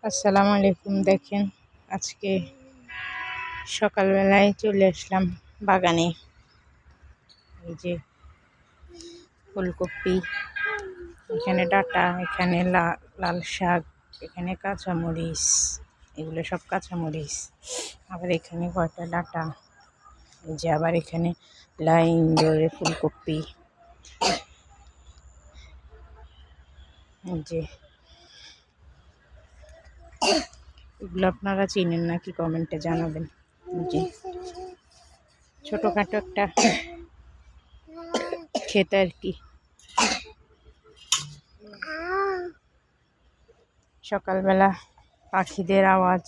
আসসালামু আলাইকুম। দেখেন আজকে সকালবেলায় চলে আসলাম বাগানে। এই যে ফুলকপি, এখানে ডাঁটা, এখানে লাল শাক, এখানে কাঁচামরিচ, এগুলো সব কাঁচামরিচ। আবার এখানে কয়টা ডাঁটা, এই যে আবার এখানে লাইন ধরে ফুলকপি। এই যে এগুলো আপনারা চিনেন নাকি কমেন্টে জানাবেন। যে ছোটোখাটো একটা খেতে আর কি। সকালবেলা পাখিদের আওয়াজ,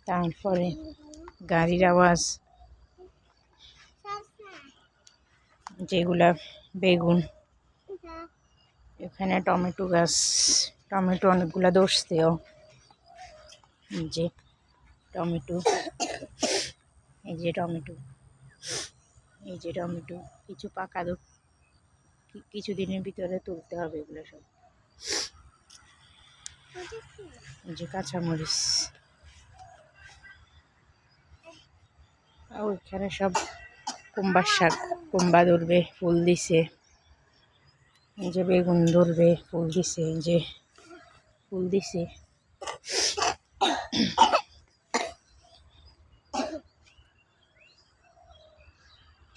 তারপরে গাড়ির আওয়াজ, যেগুলা বেগুন, এখানে টমেটো গাছ, টমেটো অনেকগুলা ধরছেও। যে টমেটো, এই যে টমেটো, এই যে টমেটো, কিছু পাকা কিছুদিনের ভিতরে তুলতে হবে এগুলো সব। এই যে কাঁচামরিচ, ওইখানে সব কুমড়ার শাক, কুমড়া ধরবে, ফুল দিছে। এই যে বেগুন ধরবে, ফুল দিছে, এই যে ফুল দিছে।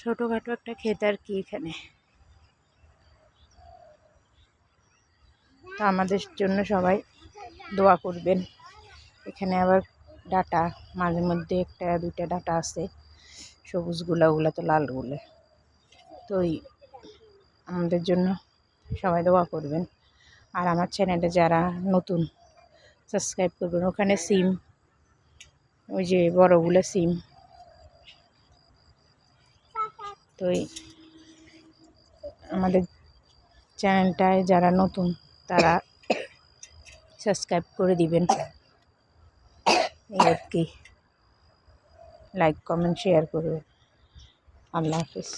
ছোটোখাটো একটা ক্ষেত আর কি এখানে। তো আমাদের জন্য সবাই দোয়া করবেন। এখানে আবার ডাঁটা, মাঝে মধ্যে একটা দুইটা ডাঁটা আছে, সবুজগুলা, ওগুলা তো লালগুলো। তো আমাদের জন্য সবাই দোয়া করবেন। আর আমার চ্যানেলে যারা নতুন, সাবস্ক্রাইব করবেন। ওখানে সিম, ওই যে বড়গুলো সিম। তো আমাদের চ্যানেলটায় যারা নতুন তারা সাবস্ক্রাইব করে দিবেন, এই আর কি। লাইক, কমেন্ট, শেয়ার করবেন। আল্লাহ হাফিজ।